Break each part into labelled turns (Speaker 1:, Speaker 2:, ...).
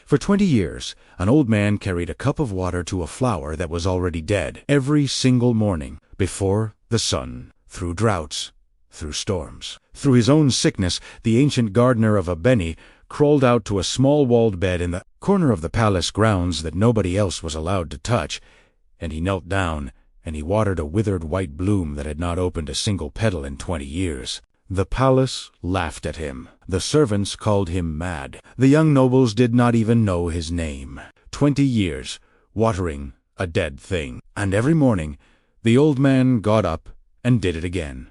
Speaker 1: For 20 years, an old man carried a cup of water to a flower that was already dead every single morning, before the sun, through droughts, through storms. Through his own sickness, the ancient gardener of Abeni crawled out to a small walled bed in the corner of the palace grounds that nobody else was allowed to touch, and he knelt down, and he watered a withered white bloom that had not opened a single petal in 20 years. The palace laughed at him. The servants called him mad. The young nobles did not even know his name. 20 years, watering a dead thing. And every morning, the old man got up and did it again.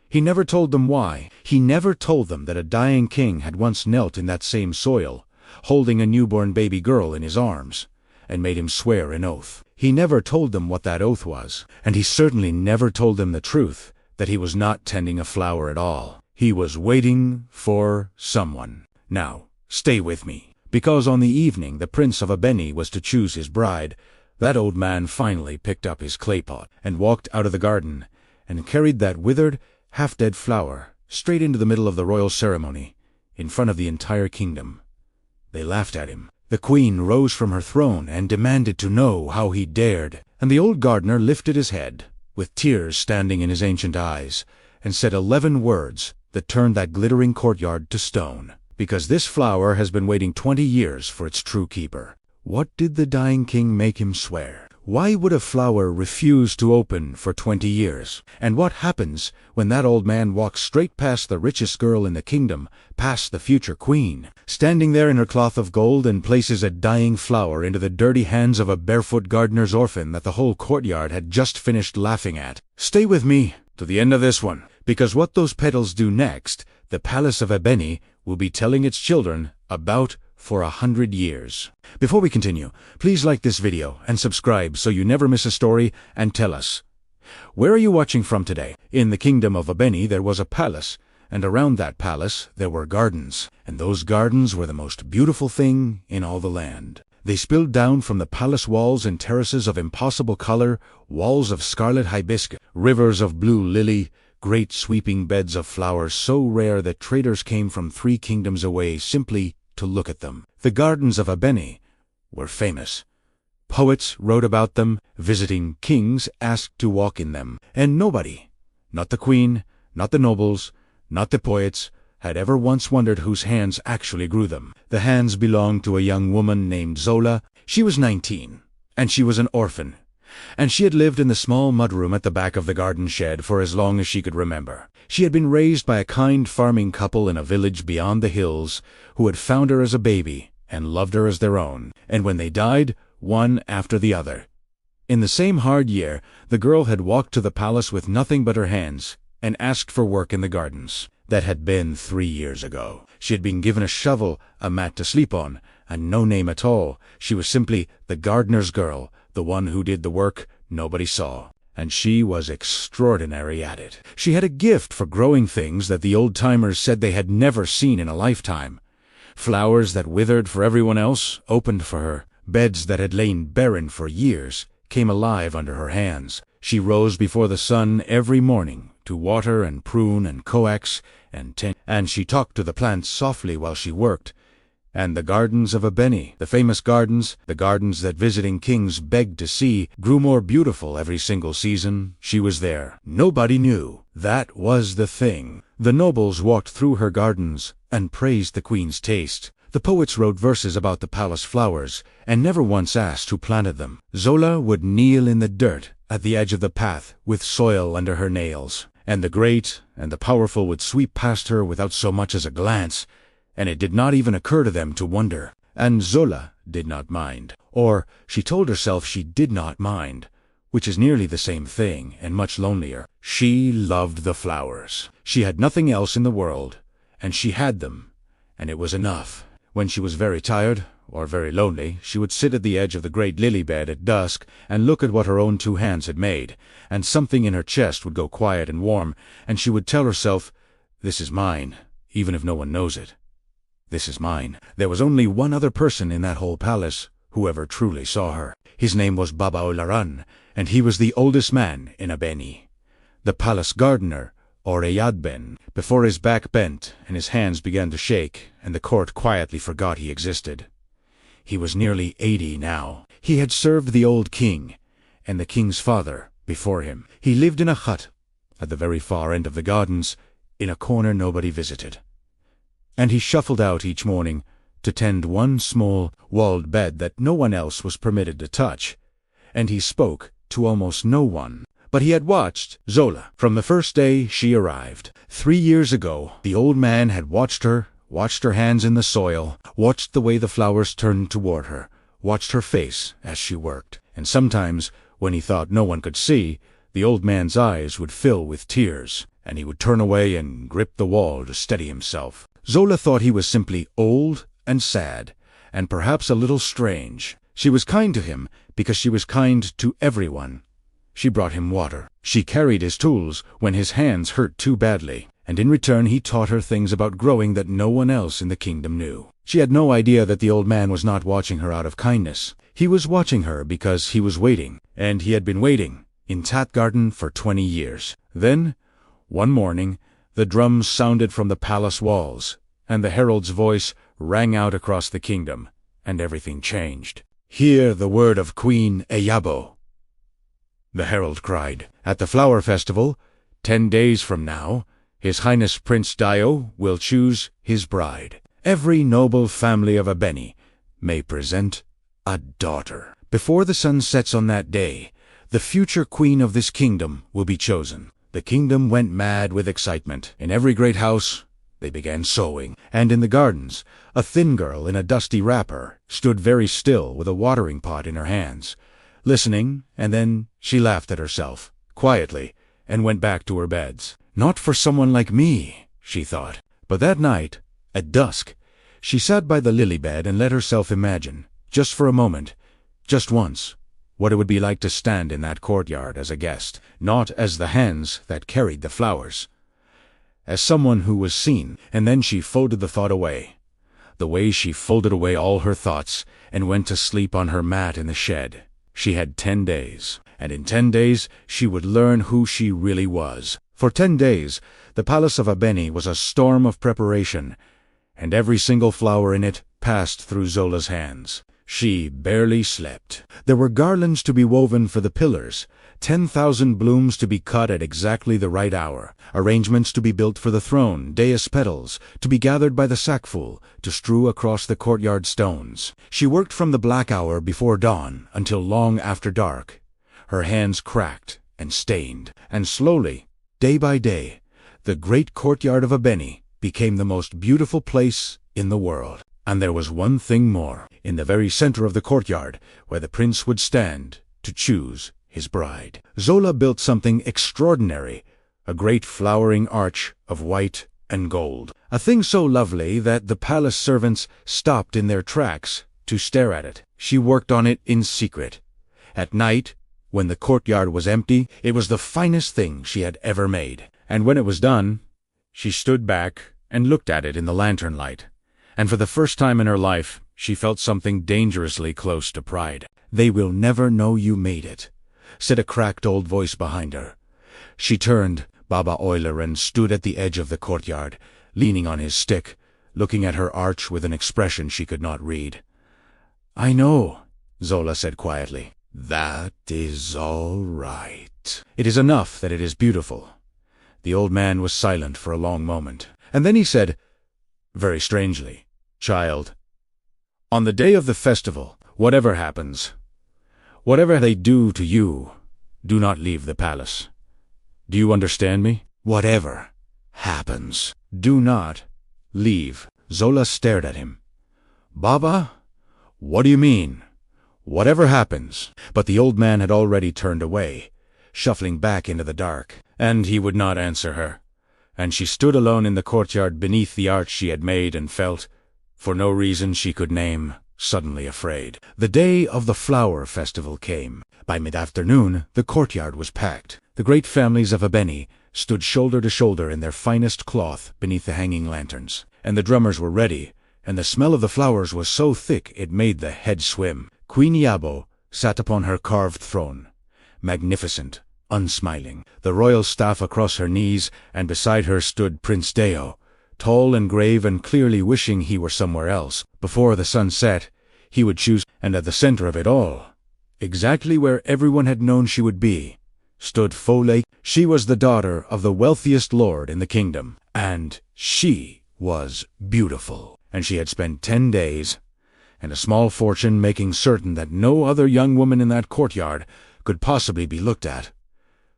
Speaker 1: He never told them why. He never told them that a dying king had once knelt in that same soil, holding a newborn baby girl in his arms, and made him swear an oath. He never told them what that oath was, and he certainly never told them the truth, that he was not tending a flower at all. He was waiting for someone. Now, stay with me, because on the evening the Prince of Abeni was to choose his bride, that old man finally picked up his clay pot and walked out of the garden, and carried that withered, half-dead flower straight into the middle of the royal ceremony, in front of the entire kingdom. They laughed at him. The queen rose from her throne and demanded to know how he dared, and the old gardener lifted his head, with tears standing in his ancient eyes, and said 11 words that turned that glittering courtyard to stone. Because this flower has been waiting 20 years for its true keeper. What did the dying king make him swear? Why would a flower refuse to open for 20 years? And what happens when that old man walks straight past the richest girl in the kingdom, past the future queen, standing there in her cloth of gold, and places a dying flower into the dirty hands of a barefoot gardener's orphan that the whole courtyard had just finished laughing at? Stay with me to the end of this one, because what those petals do next, the palace of Abeni will be telling its children about for 100 years. Before we continue, please like this video and subscribe so you never miss a story, and tell us, where are you watching from today? In the kingdom of Abeni there was a palace, and around that palace there were gardens, and those gardens were the most beautiful thing in all the land. They spilled down from the palace walls in terraces of impossible color, walls of scarlet hibiscus, rivers of blue lily, great sweeping beds of flowers so rare that traders came from 3 kingdoms away simply to look at them. The gardens of Abeni were famous. Poets wrote about them, visiting kings asked to walk in them, and nobody, not the queen, not the nobles, not the poets, had ever once wondered whose hands actually grew them. The hands belonged to a young woman named Zola. She was 19, and she was an orphan, and she had lived in the small mudroom at the back of the garden shed for as long as she could remember. She had been raised by a kind farming couple in a village beyond the hills, who had found her as a baby and loved her as their own, and when they died, one after the other. In the same hard year, the girl had walked to the palace with nothing but her hands, and asked for work in the gardens. That had been 3 years ago. She had been given a shovel, a mat to sleep on, and no name at all. She was simply the gardener's girl, the one who did the work nobody saw. And she was extraordinary at it. She had a gift for growing things that the old-timers said they had never seen in a lifetime. Flowers that withered for everyone else opened for her. Beds that had lain barren for years came alive under her hands. She rose before the sun every morning to water and prune and coax and tend, and she talked to the plants softly while she worked. And the gardens of Abeni, the famous gardens, the gardens that visiting kings begged to see, grew more beautiful every single season. She was there. Nobody knew. That was the thing. The nobles walked through her gardens and praised the queen's taste. The poets wrote verses about the palace flowers, and never once asked who planted them. Zola would kneel in the dirt at the edge of the path with soil under her nails, and the great and the powerful would sweep past her without so much as a glance, and it did not even occur to them to wonder. And Zola did not mind. Or she told herself she did not mind, which is nearly the same thing and much lonelier. She loved the flowers. She had nothing else in the world, and she had them, and it was enough. When she was very tired or very lonely, she would sit at the edge of the great lily bed at dusk and look at what her own 2 hands had made, and something in her chest would go quiet and warm, and she would tell herself, "This is mine, even if no one knows it. This is mine." There was only one other person in that whole palace who ever truly saw her. His name was Baba Olaran, and he was the oldest man in Abeni, the palace gardener, or Eyadben. Before his back bent and his hands began to shake, and the court quietly forgot he existed. He was nearly 80 now. He had served the old king, and the king's father before him. He lived in a hut at the very far end of the gardens, in a corner nobody visited. And he shuffled out each morning to tend one small, walled bed that no one else was permitted to touch, and he spoke to almost no one. But he had watched Zola from the first day she arrived. 3 years ago, the old man had watched her hands in the soil, watched the way the flowers turned toward her, watched her face as she worked. And sometimes, when he thought no one could see, the old man's eyes would fill with tears, and he would turn away and grip the wall to steady himself. Zola thought he was simply old and sad, and perhaps a little strange. She was kind to him because she was kind to everyone. She brought him water. She carried his tools when his hands hurt too badly, and in return he taught her things about growing that no one else in the kingdom knew. She had no idea that the old man was not watching her out of kindness. He was watching her because he was waiting, and he had been waiting in that garden for 20 years. Then, one morning, the drums sounded from the palace walls, and the herald's voice rang out across the kingdom, and everything changed. "Hear the word of Queen Eyabo," the herald cried. "At the flower festival, 10 days from now, His Highness Prince Dio will choose his bride. Every noble family of Abeni may present a daughter. Before the sun sets on that day, the future queen of this kingdom will be chosen." The kingdom went mad with excitement. In every great house, they began sowing, and in the gardens, a thin girl in a dusty wrapper stood very still with a watering pot in her hands, listening, and then she laughed at herself, quietly, and went back to her beds. "Not for someone like me," she thought. But that night, at dusk, she sat by the lily bed and let herself imagine, just for a moment, just once, what it would be like to stand in that courtyard as a guest, not as the hands that carried the flowers, as someone who was seen. And then she folded the thought away, the way she folded away all her thoughts, and went to sleep on her mat in the shed. She had 10 days, and in 10 days she would learn who she really was. For 10 days, the palace of Abeni was a storm of preparation, and every single flower in it passed through Zola's hands. She barely slept. There were garlands to be woven for the pillars, 10,000 blooms to be cut at exactly the right hour, arrangements to be built for the throne, dais petals, to be gathered by the sackful, to strew across the courtyard stones. She worked from the black hour before dawn until long after dark. Her hands cracked and stained, and slowly, day by day, the great courtyard of Abeni became the most beautiful place in the world. And there was one thing more. In the very center of the courtyard, where the prince would stand to choose his bride, Zola built something extraordinary, a great flowering arch of white and gold, a thing so lovely that the palace servants stopped in their tracks to stare at it. She worked on it in secret. At night, when the courtyard was empty, it was the finest thing she had ever made. And when it was done, she stood back and looked at it in the lantern light. And for the first time in her life, she felt something dangerously close to pride. "They will never know you made it," said a cracked old voice behind her. She turned, Baba Euler, and stood at the edge of the courtyard, leaning on his stick, looking at her arch with an expression she could not read. "I know," Zola said quietly. "That is all right. It is enough that it is beautiful." The old man was silent for a long moment, and then he said, very strangely, "Child, on the day of the festival, whatever happens, whatever they do to you, do not leave the palace. Do you understand me? Whatever happens, do not leave." Zola stared at him. "Baba, what do you mean? Whatever happens?" But the old man had already turned away, shuffling back into the dark, and he would not answer her. And she stood alone in the courtyard beneath the arch she had made and felt, for no reason she could name, suddenly afraid. The day of the flower festival came. By mid-afternoon, the courtyard was packed. The great families of Abeni stood shoulder to shoulder in their finest cloth beneath the hanging lanterns. And the drummers were ready, and the smell of the flowers was so thick it made the head swim. Queen Yabo sat upon her carved throne, magnificent, unsmiling, the royal staff across her knees, and beside her stood Prince Deo, tall and grave and clearly wishing he were somewhere else. Before the sun set, he would choose, and at the center of it all, exactly where everyone had known she would be, stood Folktale. She was the daughter of the wealthiest lord in the kingdom, and she was beautiful. And she had spent 10 days and a small fortune making certain that no other young woman in that courtyard could possibly be looked at.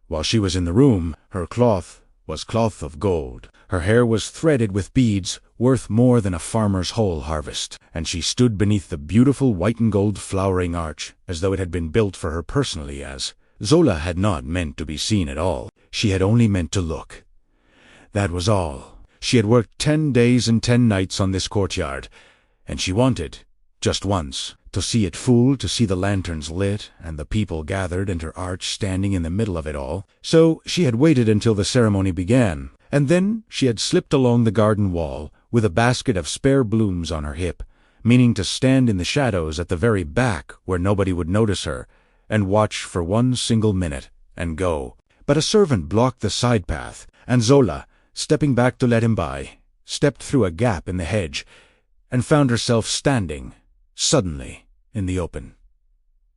Speaker 1: While she was in the room, her cloth was cloth of gold. Her hair was threaded with beads worth more than a farmer's whole harvest, and she stood beneath the beautiful white and gold flowering arch as though it had been built for her personally. As Zola had not meant to be seen at all. She had only meant to look. That was all. She had worked 10 days and 10 nights on this courtyard, and she wanted, just once, to see it full, to see the lanterns lit and the people gathered and her arch standing in the middle of it all. So she had waited until the ceremony began, and then she had slipped along the garden wall with a basket of spare blooms on her hip, meaning to stand in the shadows at the very back where nobody would notice her, and watch for 1 single minute, and go. But a servant blocked the side path, and Zola, stepping back to let him by, stepped through a gap in the hedge, and found herself standing, suddenly, in the open.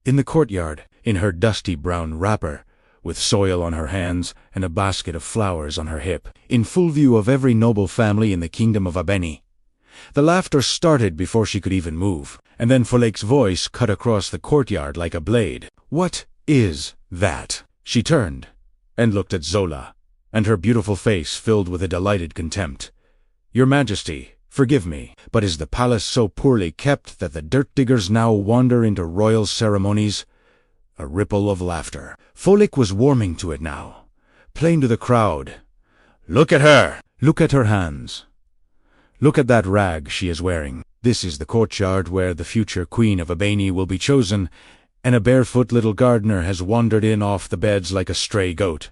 Speaker 1: In the courtyard, in her dusty brown wrapper, with soil on her hands and a basket of flowers on her hip, in full view of every noble family in the kingdom of Abeni. The laughter started before she could even move, and then Folktale's voice cut across the courtyard like a blade. "What is that?" She turned and looked at Zola, and her beautiful face filled with a delighted contempt. "Your Majesty, forgive me, but is the palace so poorly kept that the dirt diggers now wander into royal ceremonies?" A ripple of laughter. Folktale was warming to it now, playing to the crowd. "Look at her! Look at her hands! Look at that rag she is wearing. This is the courtyard where the future queen of Abeni will be chosen, and a barefoot little gardener has wandered in off the beds like a stray goat."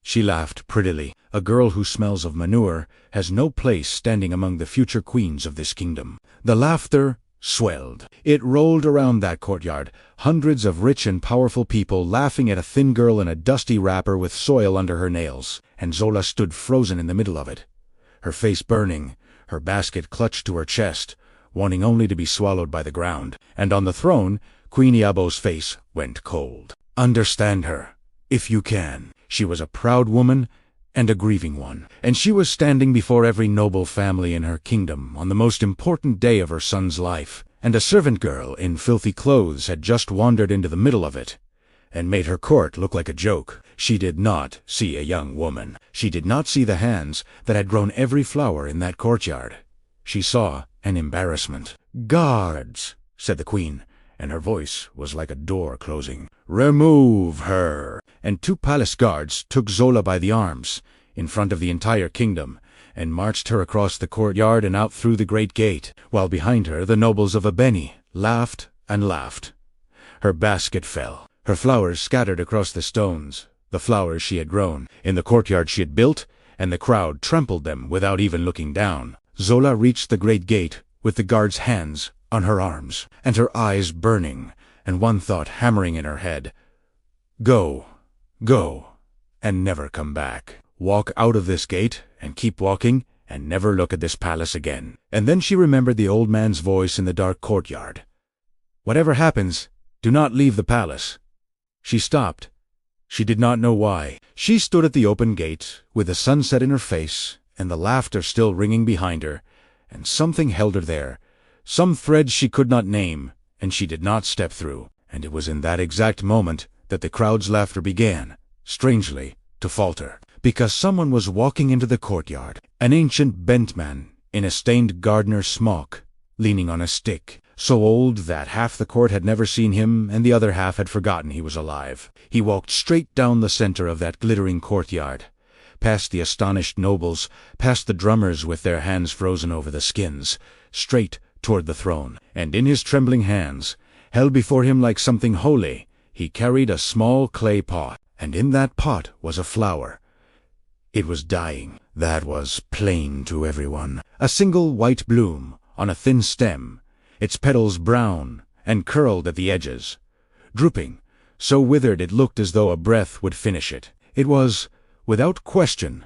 Speaker 1: She laughed prettily. "A girl who smells of manure has no place standing among the future queens of this kingdom." The laughter swelled. It rolled around that courtyard, hundreds of rich and powerful people laughing at a thin girl in a dusty wrapper with soil under her nails, and Zola stood frozen in the middle of it, her face burning, her basket clutched to her chest, wanting only to be swallowed by the ground. And on the throne, Queen Iabo's face went cold. Understand her, if you can. She was a proud woman and a grieving one, and she was standing before every noble family in her kingdom on the most important day of her son's life, and a servant girl in filthy clothes had just wandered into the middle of it and made her court look like a joke. She did not see a young woman. She did not see the hands that had grown every flower in that courtyard. She saw an embarrassment. "Guards," said the queen, and her voice was like a door closing. "Remove her." And 2 palace guards took Zola by the arms, in front of the entire kingdom, and marched her across the courtyard and out through the great gate, while behind her the nobles of Abeni laughed and laughed. Her basket fell. Her flowers scattered across the stones, the flowers she had grown, in the courtyard she had built, and the crowd trampled them without even looking down. Zola reached the great gate with the guards' hands on her arms, and her eyes burning, and one thought hammering in her head. Go, go, and never come back. Walk out of this gate, and keep walking, and never look at this palace again. And then she remembered the old man's voice in the dark courtyard. "Whatever happens, do not leave the palace." She stopped. She did not know why. She stood at the open gate, with the sunset in her face, and the laughter still ringing behind her, and something held her there, some thread she could not name, and she did not step through. And it was in that exact moment that the crowd's laughter began, strangely, to falter, because someone was walking into the courtyard, an ancient bent man in a stained gardener's smock, leaning on a stick, so old that half the court had never seen him and the other half had forgotten he was alive. He walked straight down the center of that glittering courtyard, past the astonished nobles, past the drummers with their hands frozen over the skins, straight toward the throne, and in his trembling hands, held before him like something holy, he carried a small clay pot, and in that pot was a flower. It was dying. That was plain to everyone. A single white bloom on a thin stem, its petals brown and curled at the edges, drooping, so withered it looked as though a breath would finish it. It was, without question,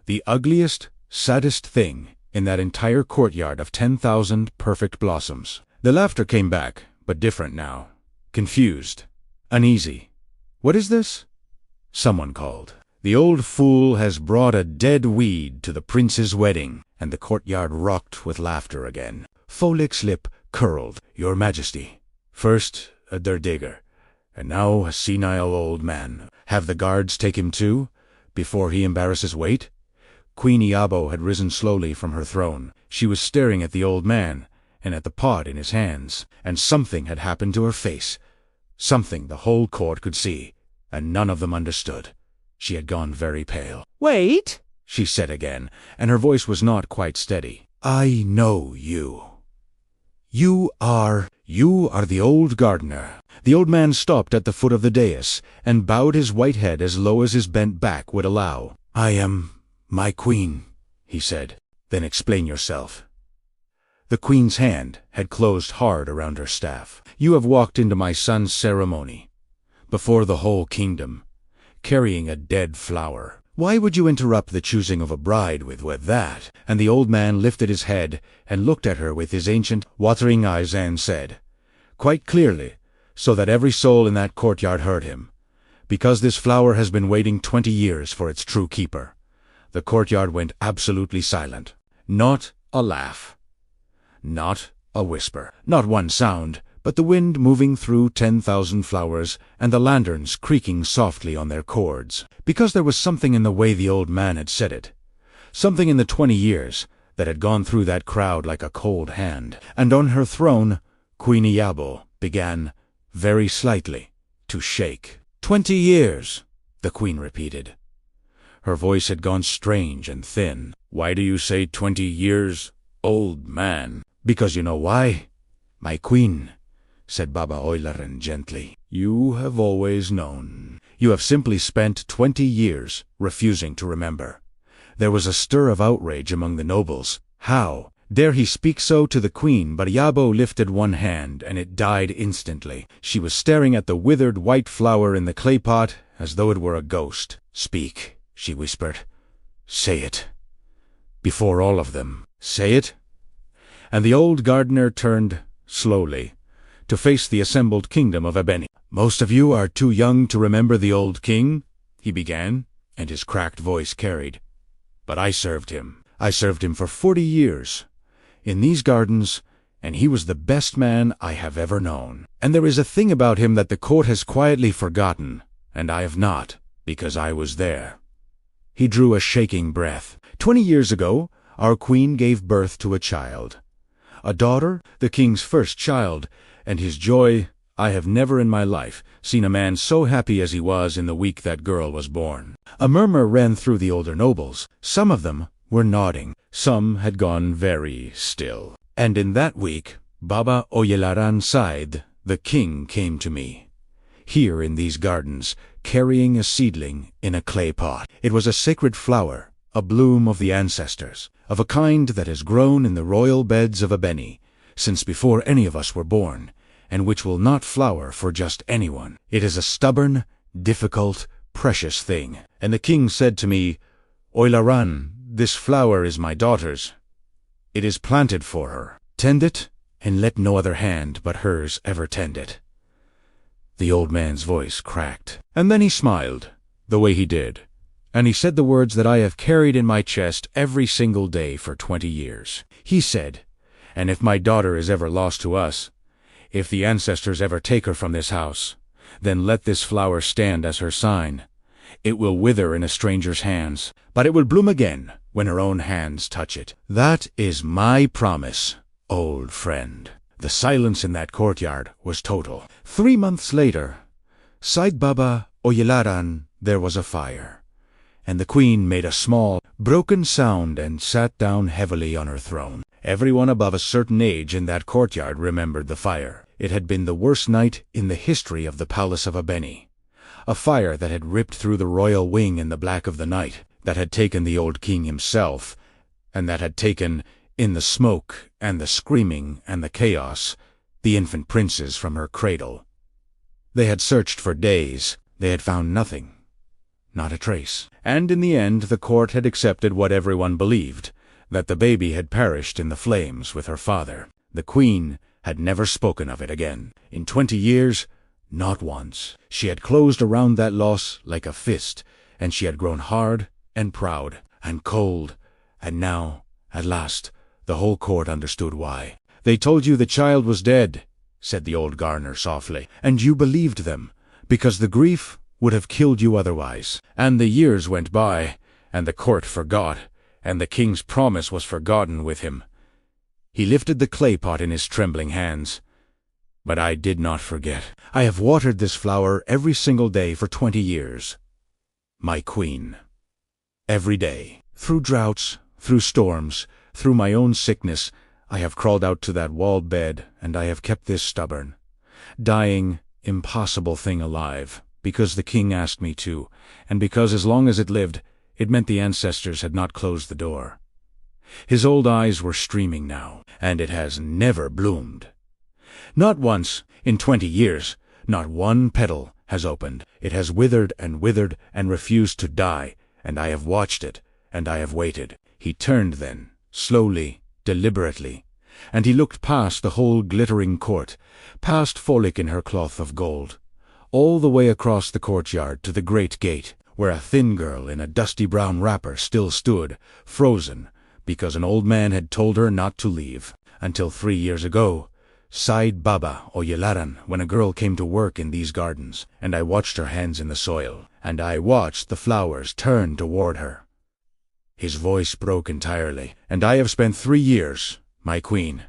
Speaker 1: the ugliest, saddest thing in that entire courtyard of 10,000 perfect blossoms. The laughter came back, but different now. Confused. Uneasy. "What is this?" Someone called. "The old fool has brought a dead weed to the prince's wedding," and the courtyard rocked with laughter again. Folik's lip curled. "Your Majesty, first a dirdigger, and now a senile old man. Have the guards take him too, before he embarrasses wait?" Queen Iabo had risen slowly from her throne. She was staring at the old man, and at the pot in his hands, and something had happened to her face. Something the whole court could see, and none of them understood. She had gone very pale.
Speaker 2: "Wait,"
Speaker 1: she said again, and her voice was not quite steady. "I know you. You are the old gardener." The old man stopped at the foot of the dais, and bowed his white head as low as his bent back would allow. "I am my queen," he said. "Then explain yourself." The queen's hand had closed hard around her staff. "You have walked into my son's ceremony, before the whole kingdom, carrying a dead flower. Why would you interrupt the choosing of a bride with that?" And the old man lifted his head and looked at her with his ancient, watering eyes and said, quite clearly, so that every soul in that courtyard heard him, "Because this flower has been waiting 20 years for its true keeper." The courtyard went absolutely silent. Not a laugh. Not a whisper. Not one sound, but the wind moving through 10,000 flowers, and the lanterns creaking softly on their cords. Because there was something in the way the old man had said it. Something in the 20 years that had gone through that crowd like a cold hand. And on her throne, Queen Iabo began, very slightly, to shake. 20 years, the queen repeated. Her voice had gone strange and thin. "Why do you say 20 years, old man?" "Because you know why, my queen," said Baba Oilerin gently. "You have always known. You have simply spent 20 years refusing to remember." There was a stir of outrage among the nobles. How dare he speak so to the queen? But Iabo lifted one hand, and it died instantly. She was staring at the withered white flower in the clay pot as though it were a ghost. "Speak," she whispered. "Say it. Before all of them. Say it." And the old gardener turned, slowly, to face the assembled kingdom of Ebene. "Most of you are too young to remember the old king," he began, and his cracked voice carried. "But I served him. I served him for 40 years, in these gardens, and he was the best man I have ever known. And there is a thing about him that the court has quietly forgotten, and I have not, because I was there." He drew a shaking breath. 20 years ago, our queen gave birth to a child. A daughter, the king's first child, and his joy, I have never in my life seen a man so happy as he was in the week that girl was born. A murmur ran through the older nobles. Some of them were nodding. Some had gone very still. And in that week, Baba Oyelaran Said, the king, came to me, here in these gardens, carrying a seedling in a clay pot. It was a sacred flower, a bloom of the ancestors, of a kind that has grown in the royal beds of Ebene, since before any of us were born, and which will not flower for just anyone. It is a stubborn, difficult, precious thing. And the king said to me, "Oyelaran, this flower is my daughter's. It is planted for her. Tend it, and let no other hand but hers ever tend it." The old man's voice cracked. And then he smiled, the way he did, and he said the words that I have carried in my chest every single day for 20 years. He said, "And if my daughter is ever lost to us, if the ancestors ever take her from this house, then let this flower stand as her sign. It will wither in a stranger's hands, but it will bloom again when her own hands touch it. That is my promise, old friend." The silence in that courtyard was total. 3 months later, Said Baba Oyelaran, there was a fire, and the queen made a small, broken sound and sat down heavily on her throne. Everyone above a certain age in that courtyard remembered the fire. It had been the worst night in the history of the palace of Ebene. A fire that had ripped through the royal wing in the black of the night, that had taken the old king himself, and that had taken, in the smoke and the screaming and the chaos, the infant princess from her cradle. They had searched for days. They had found nothing. Not a trace. And in the end the court had accepted what everyone believed, that the baby had perished in the flames with her father. The queen had never spoken of it again. In 20 years, not once. She had closed around that loss like a fist, and she had grown hard and proud and cold, and now, at last, the whole court understood why. "They told you the child was dead," said the old gardener softly, "and you believed them, because the grief would have killed you otherwise. And the years went by, and the court forgot, and the king's promise was forgotten with him." He lifted the clay pot in his trembling hands. "But I did not forget. I have watered this flower every single day for 20 years. My queen. Every day. Through droughts, through storms, through my own sickness, I have crawled out to that walled bed, and I have kept this stubborn, dying, impossible thing alive, because the king asked me to, and because as long as it lived, it meant the ancestors had not closed the door. His old eyes were streaming now, and it has never bloomed. Not once, in 20 years, not one petal has opened. It has withered and refused to die, and I have watched it, and I have waited." He turned then, slowly, deliberately, and he looked past the whole glittering court, past Folek in her cloth of gold, all the way across the courtyard to the great gate, where a thin girl in a dusty brown wrapper still stood, frozen, because an old man had told her not to leave. Until 3 years ago, sighed Baba Oyelaran when a girl came to work in these gardens, and I watched her hands in the soil, and I watched the flowers turn toward her. His voice broke entirely, and I have spent 3 years, my queen,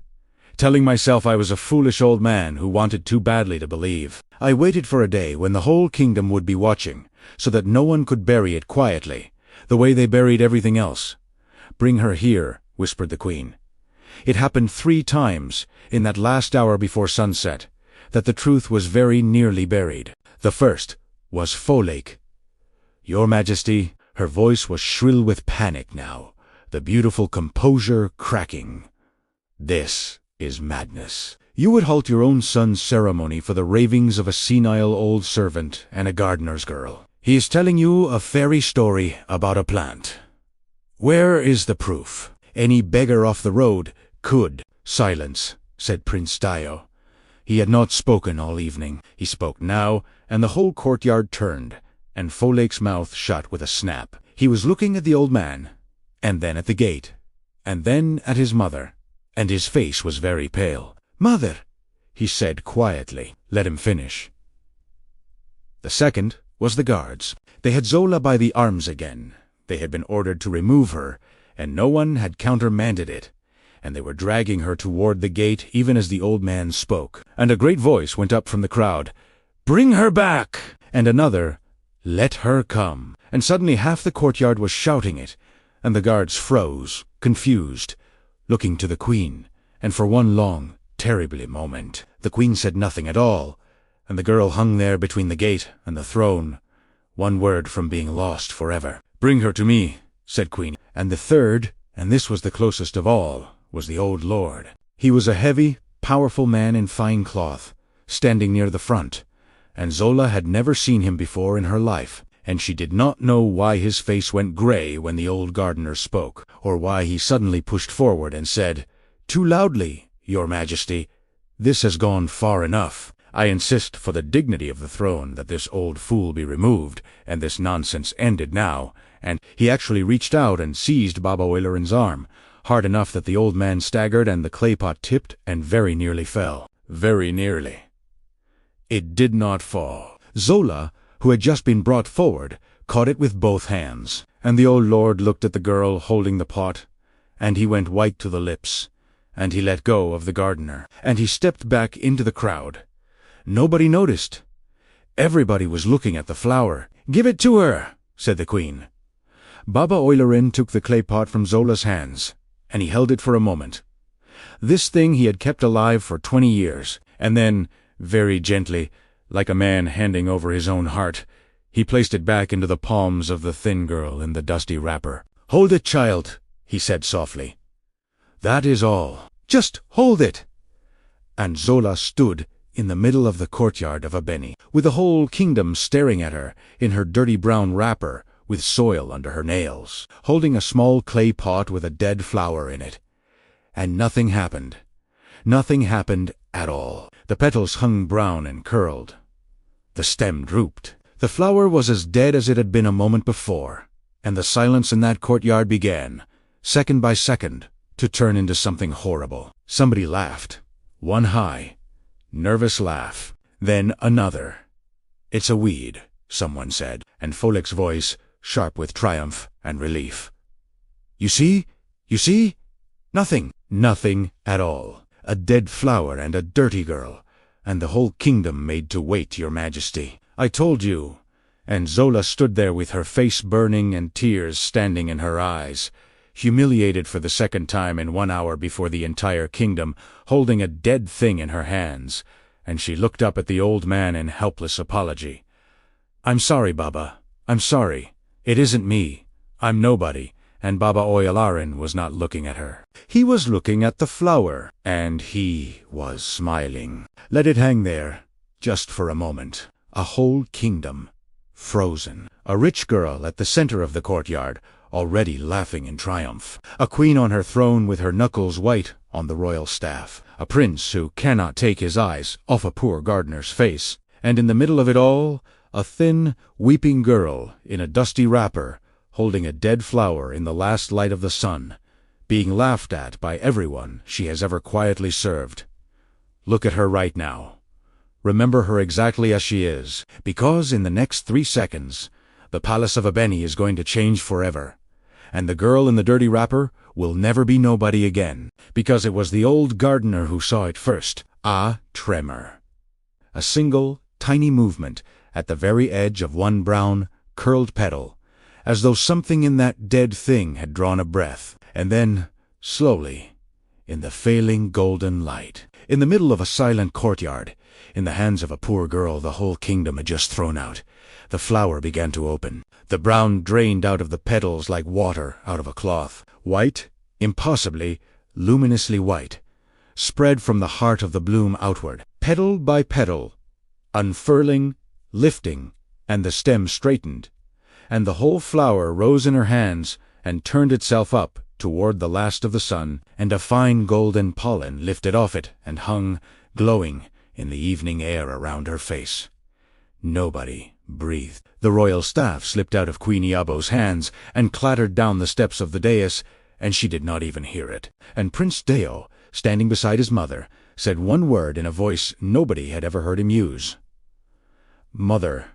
Speaker 1: telling myself I was a foolish old man who wanted too badly to believe. I waited for a day when the whole kingdom would be watching, so that no one could bury it quietly, the way they buried everything else. "Bring her here," whispered the queen. It happened 3 times, in that last hour before sunset, that the truth was very nearly buried. The first was Folek. "Your Majesty," her voice was shrill with panic now, the beautiful composure cracking. "This is madness. You would halt your own son's ceremony for the ravings of a senile old servant and a gardener's girl. He is telling you a fairy story about a plant. Where is the proof? Any beggar off the road could." "Silence," said Prince Dio. He had not spoken all evening. He spoke now, and the whole courtyard turned, and Folek's mouth shut with a snap. He was looking at the old man, and then at the gate, and then at his mother, and his face was very pale. "Mother," he said quietly. Let him finish. The second was the guards. They had Zola by the arms again. They had been ordered to remove her, and no one had countermanded it, and they were dragging her toward the gate even as the old man spoke. And a great voice went up from the crowd, "Bring her back!" And another, "Let her come!" And suddenly half the courtyard was shouting it, and the guards froze, confused, looking to the queen, and for one long, terrible moment, the queen said nothing at all, and the girl hung there between the gate and the throne, one word from being lost forever. "Bring her to me," said Queen. And the third, and this was the closest of all, was the old lord. He was a heavy, powerful man in fine cloth, standing near the front, and Zola had never seen him before in her life, and she did not know why his face went gray when the old gardener spoke, or why he suddenly pushed forward and said, "Too loudly, Your Majesty, this has gone far enough. I insist for the dignity of the throne that this old fool be removed, and this nonsense ended now." And he actually reached out and seized Baba Oyelaran's arm, hard enough that the old man staggered and the clay pot tipped and very nearly fell. Very nearly. It did not fall. Zola, who had just been brought forward, caught it with both hands, and the old lord looked at the girl holding the pot, and he went white to the lips, and he let go of the gardener, and he stepped back into the crowd. Nobody noticed. Everybody was looking at the flower. "Give it to her," said the queen. Baba Oyelaran took the clay pot from Zola's hands, and he held it for a moment. This thing he had kept alive for 20 years, and then, very gently, like a man handing over his own heart, he placed it back into the palms of the thin girl in the dusty wrapper. "Hold it, child," he said softly. "That is all. Just hold it." And Zola stood in the middle of the courtyard of Abeni, with the whole kingdom staring at her in her dirty brown wrapper, with soil under her nails, holding a small clay pot with a dead flower in it. And nothing happened. Nothing happened at all. The petals hung brown and curled. The stem drooped. The flower was as dead as it had been a moment before, and the silence in that courtyard began, second by second, to turn into something horrible. Somebody laughed. One high, nervous laugh. Then another. "It's a weed," someone said, and Folik's voice, sharp with triumph and relief. "You see? You see? Nothing. Nothing at all. A dead flower and a dirty girl, and the whole kingdom made to wait, your majesty. I told you." And Zola stood there with her face burning and tears standing in her eyes, humiliated for the second time in 1 hour before the entire kingdom, holding a dead thing in her hands, and she looked up at the old man in helpless apology. "I'm sorry, Baba. I'm sorry. It isn't me. I'm nobody." And Baba Oyalaran was not looking at her. He was looking at the flower, and he was smiling. Let it hang there, just for a moment. A whole kingdom, frozen. A rich girl at the center of the courtyard, already laughing in triumph. A queen on her throne with her knuckles white on the royal staff. A prince who cannot take his eyes off a poor gardener's face. And in the middle of it all, a thin, weeping girl in a dusty wrapper, holding a dead flower in the last light of the sun, being laughed at by everyone she has ever quietly served. Look at her right now. Remember her exactly as she is, because in the next 3 seconds, the palace of Abeni is going to change forever, and the girl in the dirty wrapper will never be nobody again, because it was the old gardener who saw it first. A tremor. A single, tiny movement at the very edge of one brown, curled petal, as though something in that dead thing had drawn a breath, and then, slowly, in the failing golden light, in the middle of a silent courtyard, in the hands of a poor girl the whole kingdom had just thrown out, the flower began to open. The brown drained out of the petals like water out of a cloth. White, impossibly, luminously white, spread from the heart of the bloom outward, petal by petal, unfurling, lifting, and the stem straightened, and the whole flower rose in her hands and turned itself up toward the last of the sun, and a fine golden pollen lifted off it and hung, glowing, in the evening air around her face. Nobody breathed. The royal staff slipped out of Queen Iabo's hands and clattered down the steps of the dais, and she did not even hear it. And Prince Deo, standing beside his mother, said one word in a voice nobody had ever heard him use. "Mother."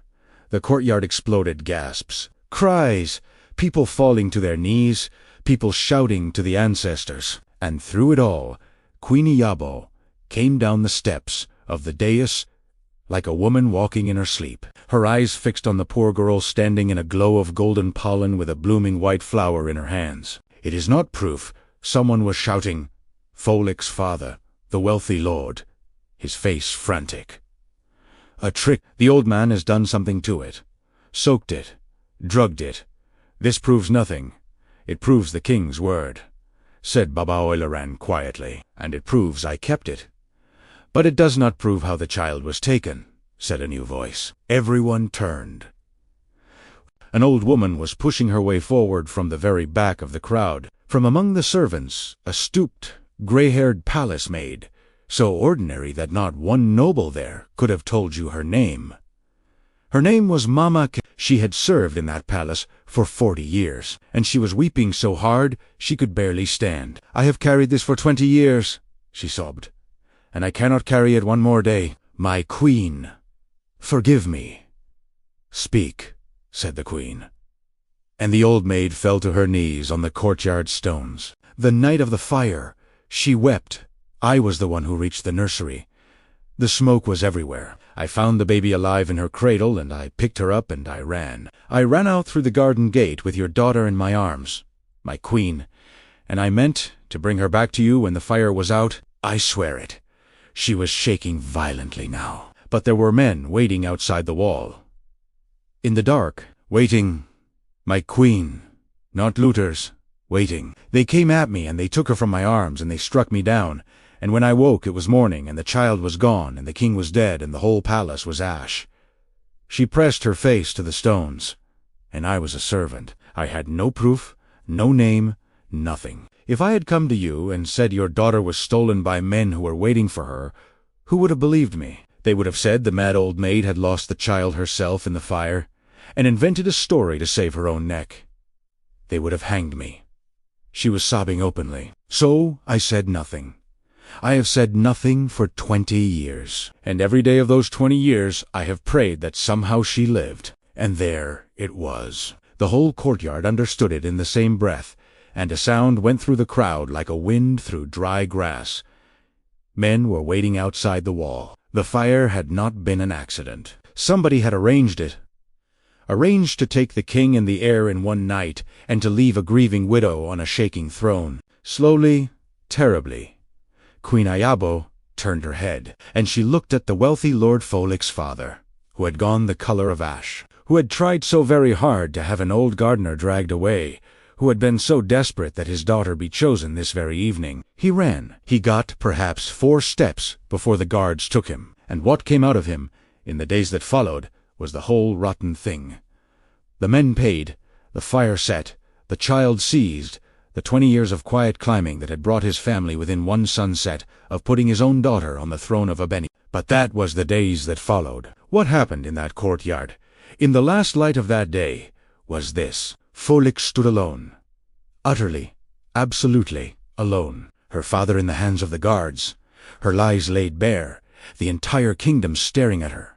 Speaker 1: The courtyard exploded. Gasps, cries, people falling to their knees, people shouting to the ancestors. And through it all, Queen Iabo came down the steps of the dais like a woman walking in her sleep, her eyes fixed on the poor girl standing in a glow of golden pollen with a blooming white flower in her hands. "It is not proof," someone was shouting. Folik's father, the wealthy lord, his face frantic. "A trick. The old man has done something to it. Soaked it. Drugged it. This proves nothing. It proves the king's word," said Baba Oyalaran quietly. "And it proves I kept it." "But it does not prove how the child was taken," said a new voice. Everyone turned. An old woman was pushing her way forward from the very back of the crowd. From among the servants, a stooped, gray-haired palace maid, so ordinary that not one noble there could have told you her name. Her name was Mama K. She had served in that palace for 40 years, and she was weeping so hard she could barely stand. "I have carried this for 20 years, she sobbed, "and I cannot carry it one more day. My queen, forgive me." "Speak," said the queen. And the old maid fell to her knees on the courtyard stones. "The night of the fire, she wept. I was the one who reached the nursery. The smoke was everywhere. I found the baby alive in her cradle, and I picked her up and I ran. I ran out through the garden gate with your daughter in my arms, my queen, and I meant to bring her back to you when the fire was out. I swear it." She was shaking violently now. "But there were men waiting outside the wall. In the dark, waiting. My queen, not looters, waiting. They came at me and they took her from my arms and they struck me down. And when I woke it was morning and the child was gone and the king was dead and the whole palace was ash." She pressed her face to the stones. "And I was a servant. I had no proof, no name, nothing. If I had come to you and said your daughter was stolen by men who were waiting for her, Who would have believed me? They would have said the mad old maid had lost the child herself in the fire, and invented a story to save her own neck. They would have hanged me. She was sobbing openly. So I said nothing. I have said nothing for 20 years, and every day of those 20 years I have prayed that somehow she lived. And there it was. The whole courtyard understood it in the same breath, and a sound went through the crowd like a wind through dry grass. Men were waiting outside the wall. The fire had not been an accident. Somebody had arranged it. Arranged to take the king and the heir in one night, and to leave a grieving widow on a shaking throne. Slowly, terribly, Queen Ayabo turned her head, and she looked at the wealthy Lord Folik's father, who had gone the color of ash, who had tried so very hard to have an old gardener dragged away, who had been so desperate that his daughter be chosen this very evening. He ran. He got perhaps 4 steps before the guards took him, and what came out of him, in the days that followed, was the whole rotten thing. The men paid, the fire set, the child seized, the 20 years of quiet climbing that had brought his family within one sunset of putting his own daughter on the throne of Banished. But that was the days that followed. What happened in that courtyard, in the last light of that day, was this. Folik stood alone. Utterly, absolutely alone. Her father in the hands of the guards. Her lies laid bare, the entire kingdom staring at her.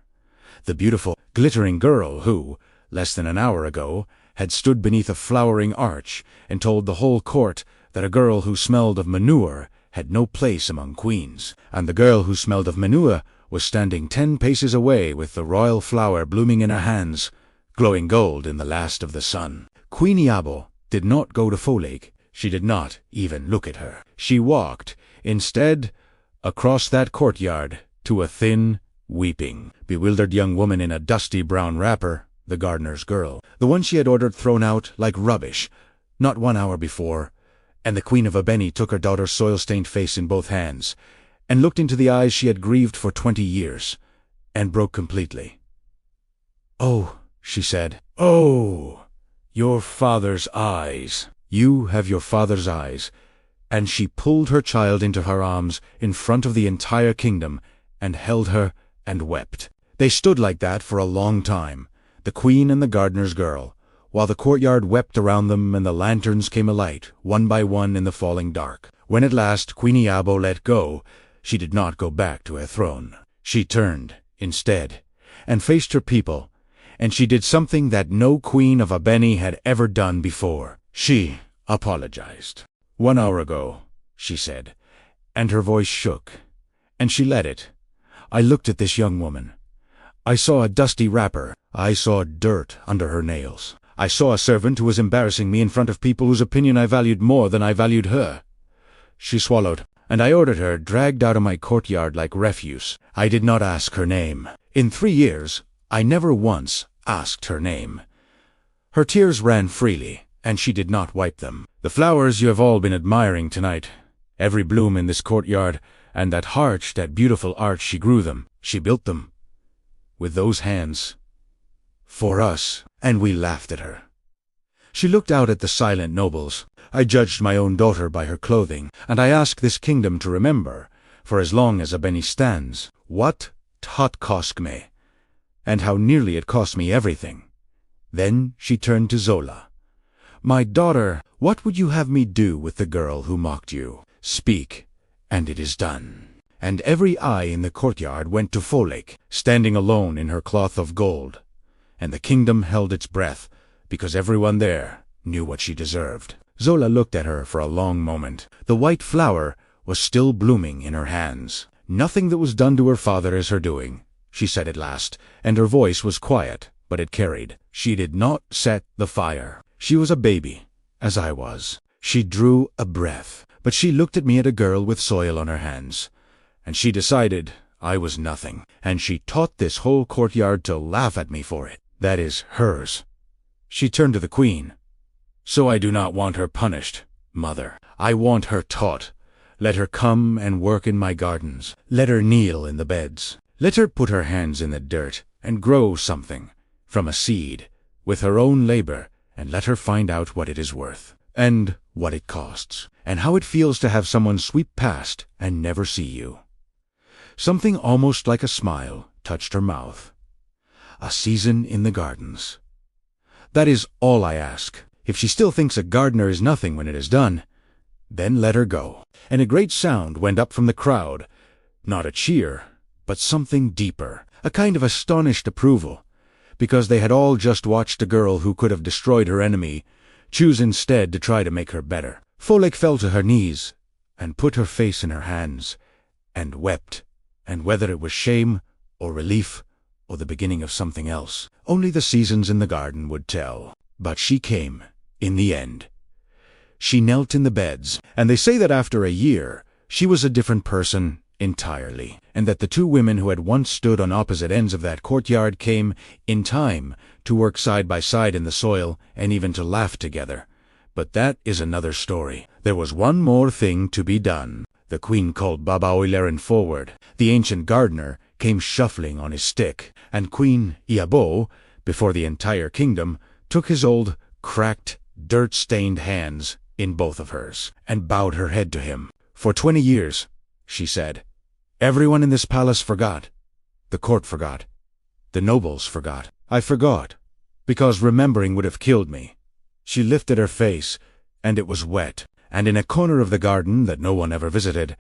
Speaker 1: The beautiful, glittering girl who, less than an hour ago, had stood beneath a flowering arch and told the whole court that a girl who smelled of manure had no place among queens, and the girl who smelled of manure was standing 10 paces away with the royal flower blooming in her hands, glowing gold in the last of the sun. Queen Ayabo did not go to Folik. She did not even look at her. She walked, instead, across that courtyard to a thin, weeping, bewildered young woman in a dusty brown wrapper, the gardener's girl, the one she had ordered thrown out like rubbish, not 1 hour before, and the Queen of Abeni took her daughter's soil-stained face in both hands, and looked into the eyes she had grieved for 20 years, and broke completely. "Oh," she said, "oh, your father's eyes. You have your father's eyes." And she pulled her child into her arms in front of the entire kingdom, and held her and wept. They stood like that for a long time, the queen and the gardener's girl, while the courtyard wept around them and the lanterns came alight, one by one in the falling dark. When at last Queen Ayabo let go, she did not go back to her throne. She turned, instead, and faced her people, and she did something that no queen of Abeni had ever done before. She apologized. "1 hour ago," she said, and her voice shook, and she let it. "I looked at this young woman. I saw a dusty wrapper. I saw dirt under her nails. I saw a servant who was embarrassing me in front of people whose opinion I valued more than I valued her." She swallowed, and I ordered her dragged out of my courtyard like refuse. I did not ask her name. In 3 years, I never once asked her name. Her tears ran freely, and she did not wipe them. "The flowers you have all been admiring tonight, every bloom in this courtyard, and that arch, that beautiful arch, she grew them, she built them, with those hands, for us," and we laughed at her. She looked out at the silent nobles. "I judged my own daughter by her clothing, and I ask this kingdom to remember, for as long as Abeni stands, what t'hat cost me, and how nearly it cost me everything." Then she turned to Zola. "My daughter, what would you have me do with the girl who mocked you? Speak, and it is done." And every eye in the courtyard went to Folik, standing alone in her cloth of gold, and the kingdom held its breath, because everyone there knew what she deserved. Zola looked at her for a long moment. The white flower was still blooming in her hands. "Nothing that was done to her father is her doing," she said at last, and her voice was quiet, but it carried. "She did not set the fire. She was a baby, as I was. She drew a breath, but she looked at me at a girl with soil on her hands, and she decided I was nothing, and she taught this whole courtyard to laugh at me for it. That is hers." She turned to the queen. "So I do not want her punished, mother. I want her taught. Let her come and work in my gardens. Let her kneel in the beds. Let her put her hands in the dirt and grow something from a seed with her own labor, and let her find out what it is worth, and what it costs, and how it feels to have someone sweep past and never see you. Something almost like a smile touched her mouth. A season in the gardens. That is all I ask. If she still thinks a gardener is nothing when it is done, then let her go. And a great sound went up from the crowd. Not a cheer, but something deeper, a kind of astonished approval, because they had all just watched a girl who could have destroyed her enemy choose instead to try to make her better. Folek fell to her knees and put her face in her hands and wept, and whether it was shame or relief or the beginning of something else, only the seasons in the garden would tell. But she came, in the end. She knelt in the beds, and they say that after a year she was a different person entirely, and that the two women who had once stood on opposite ends of that courtyard came, in time, to work side by side in the soil and even to laugh together. But that is another story. There was one more thing to be done. The queen called Baba Oilerin forward. The ancient gardener came shuffling on his stick, and Queen Iabo, before the entire kingdom, took his old, cracked, dirt-stained hands in both of hers, and bowed her head to him. For 20 years, she said, everyone in this palace forgot. The court forgot. The nobles forgot. I forgot, because remembering would have killed me. She lifted her face, and it was wet, and in a corner of the garden that no one ever visited,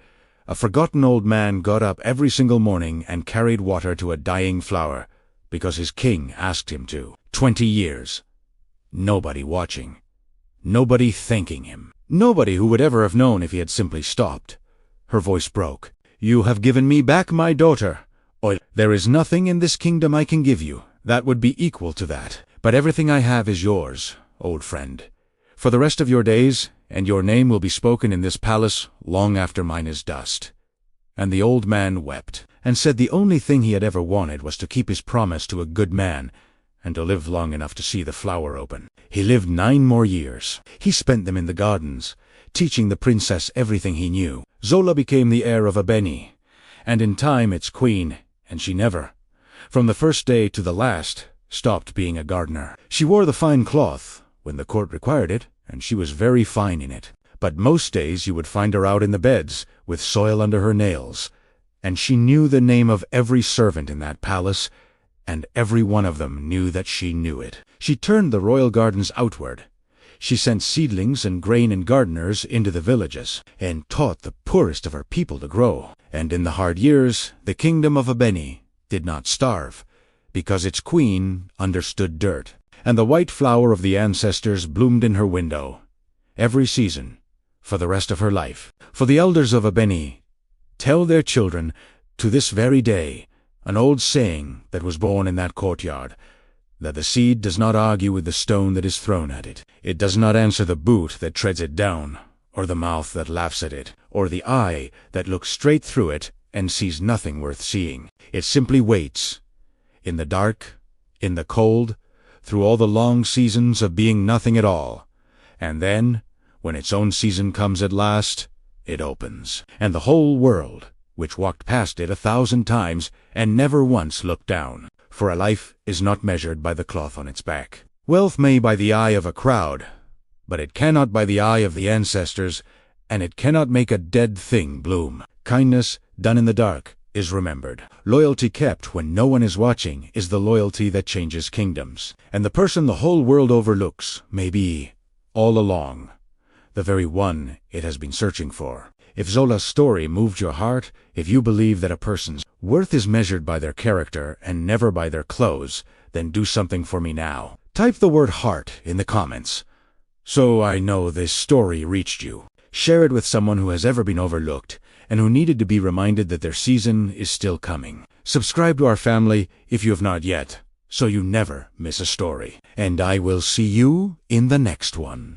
Speaker 1: a forgotten old man got up every single morning and carried water to a dying flower, because his king asked him to. 20 years. Nobody watching. Nobody thanking him. Nobody who would ever have known if he had simply stopped. Her voice broke. You have given me back my daughter. There is nothing in this kingdom I can give you that would be equal to that. But everything I have is yours, old friend, for the rest of your days, and your name will be spoken in this palace long after mine is dust. And the old man wept, and said the only thing he had ever wanted was to keep his promise to a good man, and to live long enough to see the flower open. He lived 9 more years. He spent them in the gardens, teaching the princess everything he knew. Zola became the heir of Abeni, and in time its queen, and she never, from the first day to the last, stopped being a gardener. She wore the fine cloth when the court required it, and she was very fine in it. But most days you would find her out in the beds, with soil under her nails, and she knew the name of every servant in that palace, and every one of them knew that she knew it. She turned the royal gardens outward. She sent seedlings and grain and gardeners into the villages, and taught the poorest of her people to grow. And in the hard years, the kingdom of Abeni did not starve, because its queen understood dirt, and the white flower of the ancestors bloomed in her window, every season, for the rest of her life. For the elders of Abeni tell their children, to this very day, an old saying that was born in that courtyard, that the seed does not argue with the stone that is thrown at it. It does not answer the boot that treads it down, or the mouth that laughs at it, or the eye that looks straight through it and sees nothing worth seeing. It simply waits, in the dark, in the cold, through all the long seasons of being nothing at all, and then, when its own season comes at last, it opens, and the whole world, which walked past it 1,000 times and never once looked down, for a life is not measured by the cloth on its back. Wealth may by the eye of a crowd, but it cannot by the eye of the ancestors, and it cannot make a dead thing bloom. Kindness done in the dark is remembered. Loyalty kept when no one is watching is the loyalty that changes kingdoms. And the person the whole world overlooks may be, all along, the very one it has been searching for. If Zola's story moved your heart, if you believe that a person's worth is measured by their character and never by their clothes, then do something for me now. Type the word heart in the comments, so I know this story reached you. Share it with someone who has ever been overlooked, and who needed to be reminded that their season is still coming. Subscribe to our family if you have not yet, so you never miss a story. And I will see you in the next one.